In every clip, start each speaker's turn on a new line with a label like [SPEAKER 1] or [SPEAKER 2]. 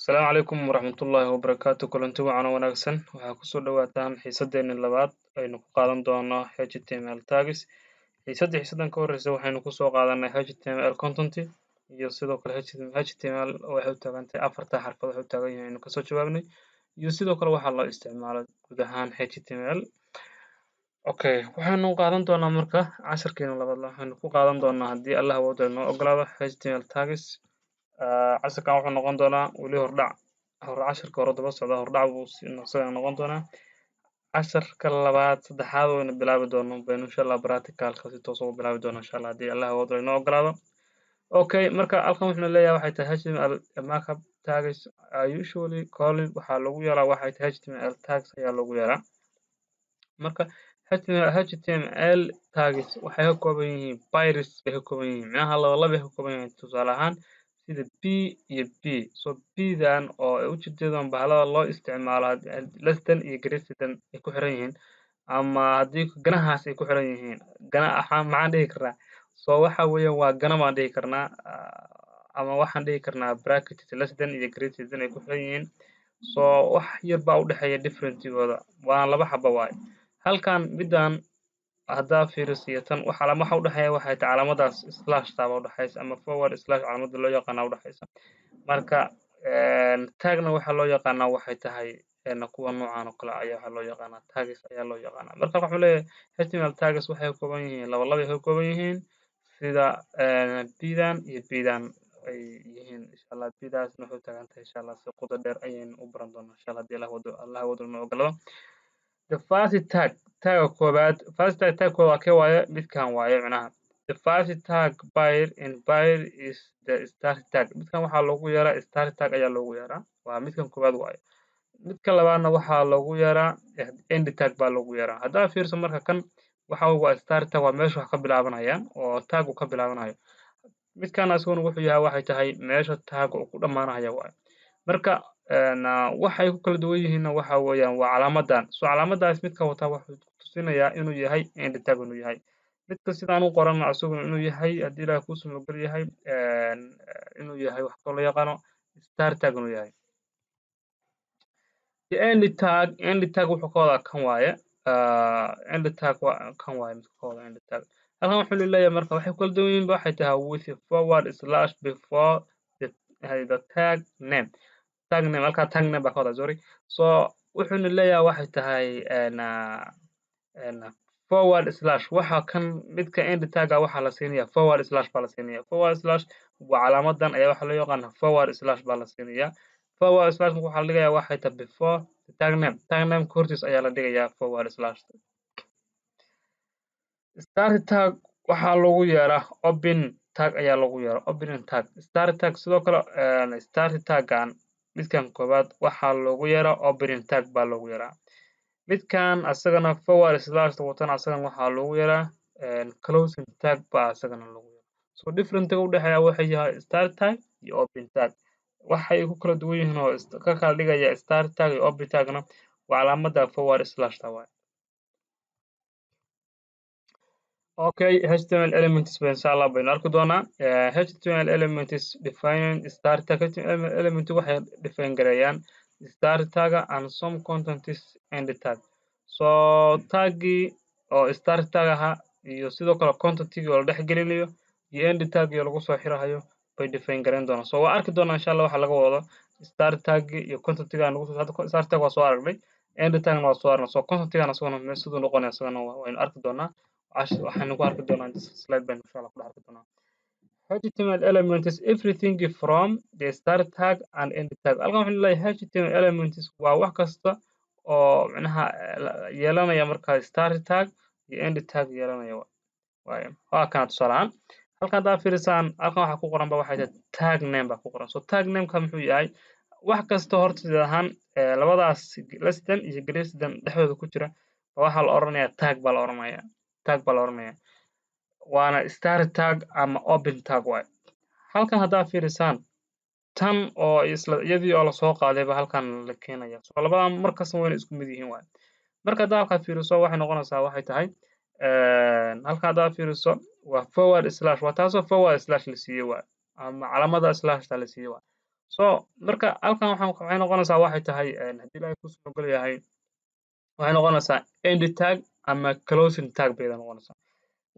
[SPEAKER 1] Asalaamu calaykum waraxmatullaahi wabarakaatu kulanti wacan oo wanaagsan waxaa kusoo dhawaataan xiisadeeni labaad aynu ku qaadan doono HTML tags xiisadan ka horreysa waxaynu kusoo qaadanay HTML content iyo sidoo kale HTML waxay u taagan tahay afarta xarfad waxay u taagan yihiin aynu kasoo jawaabnay iyo sidoo kale waxaa loo isticmaalo guud ahaan HTML. Okay, waxaanu qaadan doonaa marka casharkeena labaad waxaynu ku qaadan doonaa haddii Allah awoodo inoo ogolaado HTML tags. casharkan wuxuu noqon doonaa weli hordhac casharka hore daba socda hordhac buu isaga noqon doonaa casharka labaad saddexaad waynu bilaabi doono baynu insha allah practicalka si toos ugu bilaabi doono insha allah haddii Allah awoodo inoo ogolaado. Okay, marka halkan wuxuu leeyahay waxay tahay HTML markup tags are usually called waxaa lagu yeelaa waxay tahay HTML tags ayaa lagu yeelaa marka HTML tags waxay ka kooban yihiin bytes bay ka kooban yihiin macnaha laba ka kooban yihiin tusaale ahaan sida p iyo p so p-dan oo ay ujeedadan bahalada loo isticmaalo less than iyo greater than ay ku xiran yihiin ama haddii ganahaas ay ku xiran yihiin gana maxaan dhihi karnaa so waxa weeyaan waa gana baan dhihi karnaa ama waxaan dhihi karnaa bracket less than iyo greater than ay ku xiran yihiin so wax yar baa u dhexeeya differentigooda waana laba xabo waaye halkan midaan haddaa fiirisiyo tan waxa u dhexeeya waxay tahay calaamadaas slash taaba u dhexeysa ama forward slash calaamada loo yaqaana u dhexeysa marka tagna waxa loo yaqaanaa waxay tahay kuwa noocan oo kale ayaa waxa loo yaqaanaa tags ayaa loo yaqaanaa marka wuxuu leeyahay HTML tags waxay ka kooban yihiin laba ka kooban yihiin sida p-dan iyo p-dan ay yihiin insha allah p-daasna waxay taagan tahay insha allah si qoto dheer ayaynu u baran doonaa insha allah haddii Allah wado inoo ogolaado. The first tag koobaad first tag waa kee waaye midkan waaye macnaha the first tag byte in byte is the start tag midkan waxaa loogu yeeraa start tag ayaa loogu yeeraa waa midkan koobaad waaye midka labaadna waxaa loogu yeeraa end tag baa loogu yeeraa haddaa fiirso marka kan waxa waa start tag waa meesha wax ka bilaabanayaan oo tag uu ka bilaabanayo midkan asaguna wuxuu yahay waxay tahay meesha tag uu ku dhamaanayo waaye marka waxay ku kala duwan yihiin waxa weeyaan waa calaamadan so calaamadaas midka wata wuxuu tusinayaa inuu yahay end tag inuu yahay midka sidaan u qoran asaguna inuu yahay haddii ilaahay kuu sumogal yahay inuu yahay wax loo yaqaano start tag inuu yahay end tag wuxuu ka wadaa kan waaye end tag waa kan waaye midka ka wada end tag halkan wuxuu leeyahay marka waxay kala duwan yihiin waxay tahay with forward slash before the tag name halkaa tag name baa ka wada sorry so wuxuuna leeyahay waxay tahay forward slash waxa kan midka end tag waxaa la siinaya forward slash baa la siinaya forward slash waa calaamadan ayaa waxaa loo yaqaana forward slash baa la siinaya forward slash waxaa la dhigayaa waxay tahay before the tag name hortiis ayaa la dhigayaa forward slash start tag waxaa lagu yeeraa open tag ayaa lagu yeeraa opening tag start tag sidoo kale start tagan midkan koobaad waxaa loogu yeeraa opening tag baa loogu yeeraa midkan asagana forward slash watan asagana waxaa loogu yeeraa closing tag baa asagana loogu yeeraa so differentiga u dhexeeya waxay yahay start tag iyo open tag waxay ku kala duwan yihiin oo ka kala dhigaya start tag iyo open tagna waa calaamada forward slash ta waaye Okay, HTML elements insha Allah baynu arki doonaa HTML elements define start tag HTML element waxay define gareeyaan start tag and some content is end tag so tagi oo start tag aha iyo sidoo kale content-igi oo la dhex gelinayo iyo end tag iyo lagu soo xirayo bay define gareyn doonaa so waa arki doonaa insha Allah waxa laga wado start tag iyo content-iga lagu soo start tag waa soo aragnay end tag waa soo aragnay so content-igana asaguna sidoo noqonaya asagana waynu arki doonaa waxaan ku arki doonaa slide baan insha Allah ku arki doonaa HTML element is everything from the start tag and end tag halkan wuxuu leeyahay HTML elements waa wax kasta oo macnaha yeelanaya marka start tag iyo end tag yeelanaya waaye waa kana tusaale ahaan halkan haddaa fiirisaan halkan waxaa ku qoran ba waxay tahay tag name baa ku qoran so tag name-ka muxuu yahay wax kasta horta ahaan labadaas less than iyo greater than dhexdooda ku jira waxaa la oranayaa tag baa la oranayaa waana start tag ama open tag waaye halkan haddaa fiirisaan tan oo isla iyadii oo lasoo qaadayba halkan la keenaya so labadan markasta wayna isku mid yihiin waaye marka haddaa halkaa fiiriso waxay noqonaysaa waxay tahay halkan haddaa fiiriso waa forward slash waa taasoo forward slash la siiyey waaye ama calaamada slash ta la siiyey waaye so marka halkan waxay noqonaysaa waxay tahay haddii ilaahay ku soo gol yahay waxay noqonaysaa end tag ama closing tag bay noqonaysaa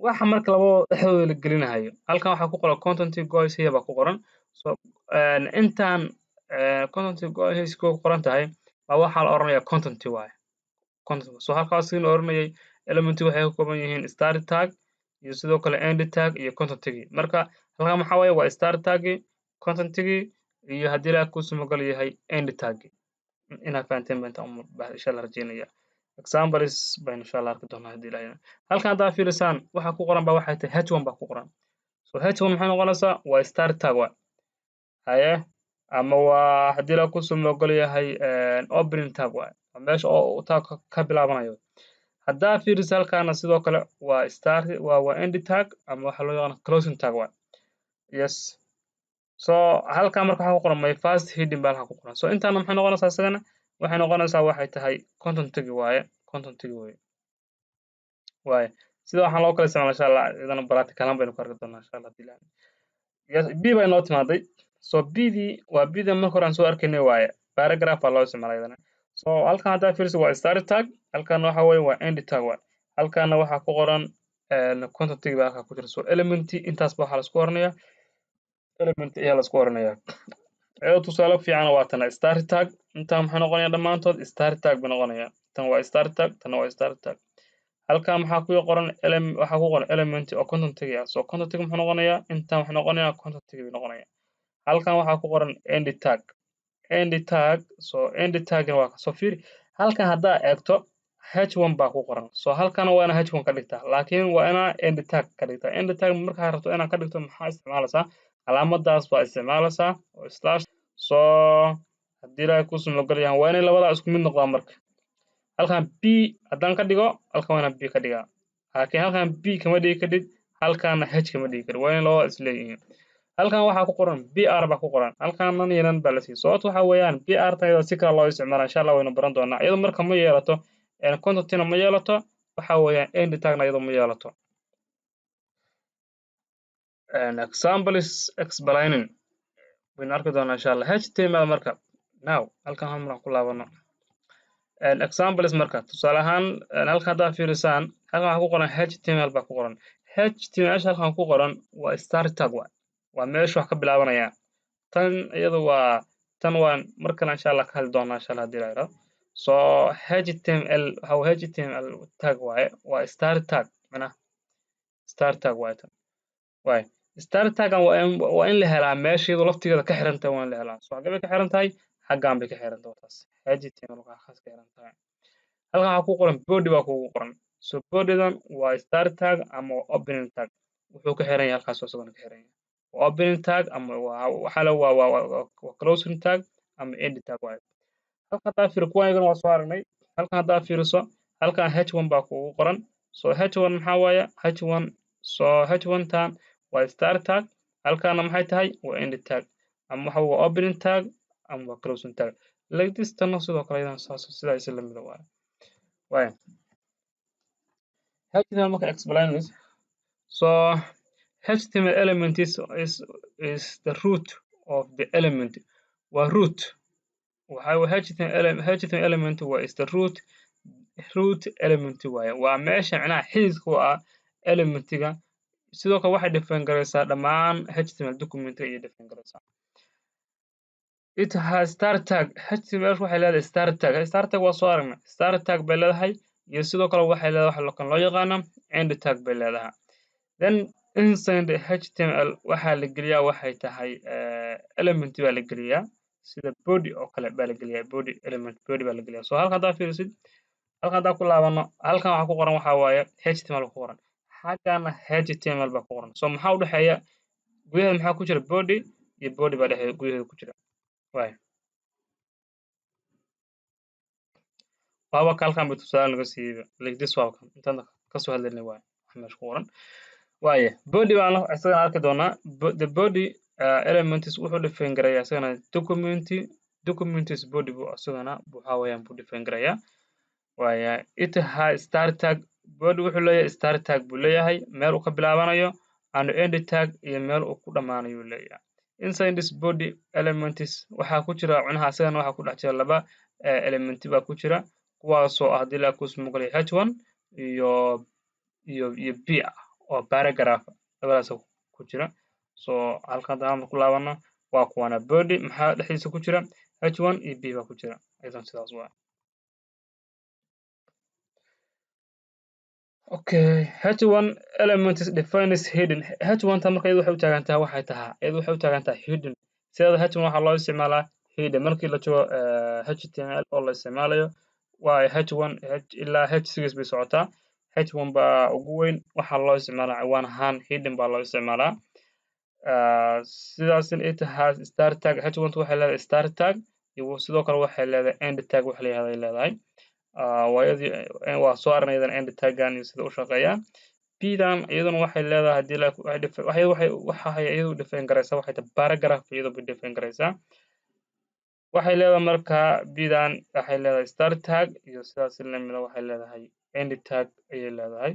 [SPEAKER 1] waxa marka labadooda dhexdooda la gelinayo halkan waxaa ku qoran content goals here baa ku qoran so intaan content goals ku qoran tahay waa waxa la oranayaa content waaye content so halkaas in oranayay element waxay ka kooban yihiin start tag iyo sidoo kale end tag iyo content tag marka halkan waxa weeye waa start tag content tag iyo haddii la ku soo gal yahay end tag ina fahanteen baan insha Allah rajeynaya examples baan insha Allah arki doonaa haddii ilaahay halkan haddaa fiirisaan waxa ku qoran baa waxay tahay h1 baa ku qoran so h1 maxay noqonaysaa waa start tag waa haye ama waa haddii la ku soo gal yahay opening tag waa meesha oo tag ka bilaabanayo haddaa fiiris halkaana sidoo kale waa start waa end tag ama waxa loo yaqaan closing tag waa yes so halkan marka waxa ku qoran my first heading baa halka ku qoran so intaana maxay noqonaysaa isagana waxay noqonaysaa waxay tahay content tag waaye content tag waaye sida waxaan loo kala isticmaalaa insha Allah idana practical baynu ku arki doonaa insha Allah dilaan yes b bay noo timaaday so bdii waa bda marka hore aan soo arkaynay waaye paragraph baa loo isticmaalaa idana so halkan haddaa fiiriso waa start tag halkan waxa weeye waa end tag waaye halkaana waxaa ku qoran content tag baa halka ku jira so element intaas baa waxaa la isku oranayaa element ayaa la isku oranayaa ayadoo tusaale fiican waa tan start tag intaan maxay noqonayaa dhammaantood start tag bay noqonayaa tan waa start tag tan waa start tag halkan maxaa ku qoran waxaa ku qoran element oo content tag ah so content tag muxuu noqonayaa intaan waxay noqonayaa content tag bay noqonayaa halkan waxaa ku qoran end tag so end tag waa soo fiiri halkan haddaa eegto h1 baa ku qoran so halkan waa ina h1 ka dhigtaa laakiin waa ina end tag ka dhigtaa end tag markaa rabto inaad ka dhigto maxaa isticmaalaysaa calaamadaas baa isticmaalaysaa oo slash so haddii ilaahay ku soo gal yahay waa inay labadaa isku mid noqdaan marka halkan b haddaan ka dhigo halkan waa inaan b ka dhigaa laakiin halkan b kama dhigi kadib halkaana h kama dhigi kadib waa inay labada isleeyihiin halkan waxaa ku qoran br baa ku qoran halkan nan yanan baa la siiyey sababta waxa weeyaan br tayada si kale loo isticmaala insha Allah waynu baran doonaa iyadoo marka ma yeelato contentina ma yeelato waxa weeyaan end tagna iyadoo ma yeelato examples explaining waynu arki doonaa insha Allah html marka now halkan waxaan ku laabano examples marka tusaale ahaan halkan haddaa fiirisaan halkan waxaa ku qoran html baa ku qoran html halkan ku qoran waa start tag waa meesha wax ka bilaabanaya tan iyadu waa tan waan markana insha Allah ka hadli doonaa insha Allah hadii la yiraahdo so html waxa html tag waaye waa start tag mana start tag waaye tan waaye start tag waa in la helaa meesheedu laftigeeda ka xiran tahay waa in la helaa so xagee ka xiran tahay xaggaan bay ka xiran tahay taas html ka khas ka xiran tahay halkan waxaa ku qoran body baa kugu qoran so bodydan waa start tag ama opening tag wuxuu ka xiran yahay halkaas isaguna ka xiran yahay opening tag ama waxa la waa closing tag ama end tag waaye halkan haddaa fiiro kuwan iyagana waa soo aragnay halkan haddaa fiiriso halkan h1 baa kugu qoran so h1 maxaa waaye h1 so h1 tan waa start tag halkaana maxay tahay waa end tag ama waxa waa opening tag ama waa closing tag like this tan sidoo kale ayaan sidaa isla lamid waaye HTML marka explain this so HTML element is the root of the element waa root HTML element is the root element waaye waa meesha macnaha xididka u ah elementiga sidoo kale waxay define garaysaa dhammaan HTML document ay define garaysaa it has start tag HTML waxay leedahay start tag waa soo aragnay start tag bay leedahay iyo sidoo kale waxay leedahay waxa loo yaqaan end tag bay leedahay then inside HTML waxa la geliyaa waxay tahay element baa la geliyaa sida body oo kale baa la geliyaa body element body baa la geliyaa so halka haddaa fiirisid halka haddaa ku laabano halkan waxa ku qoran waxa waaye HTML ku qoran xagana HTML baa ku qoran so maxaa u dhaxeeya gudaheeda maxaa ku jira body iyo body baa dhaxeeya gudaheeda ku jira waaye waaba halkan bay tusaale laga siiyay like this waa kan intaan ka soo hadlaynay waaye waxa meesha ku qoran waaye body baan isagana arki doonaa the body elements wuxuu define garayaa isagana documents body buu isagana waxa weeyaan buu define garayaa waaye it has start tag body wuxuu leeyahay start tag buu leeyahay meel uu ka bilaabanayo and end tag iyo meel uu ku dhamaanayo leeyahay inside this body elements waxaa ku jira cunaha asagana waxaa ku dhex jira laba element baa ku jira kuwaasoo ah haddii la kusoo maqlay h1 iyo b oo paragraph labadaas ku jira so halkan haddaan ku laabano waa kuwana body maxaa dhexdiisa ku jira h1 iyo b baa ku jira idan sidaas waa okay h1 element is defined as hidden h1 ta marka iyadu waxay u taagan tahay waxay tahay iyadu waxay u taagan tahay hidden sida h1 waxaa loo isticmaalaa hidden markii la joogo html oo la isticmaalayo waa h1 ilaa h6 bay socotaa h1 baa ugu weyn waxaa loo isticmaalaa ciwaan ahaan hidden baa loo isticmaalaa sidaas ay tahay start tag h1 waxay leedahay start tag iyo sidoo kale waxay leedahay end tag wax la yiraahdo ay leedahay waa soo arnaydan end tagan iyo sida u shaqeeyaa bdan iyaduna waxay leedahay hadii la waxay iyadu define garaysaa waxay tahay paragraph iyadu bay define garaysaa waxay leedahay marka bdan waxay leedahay start tag iyo sidaas lamida waxay leedahay end tag ayay leedahay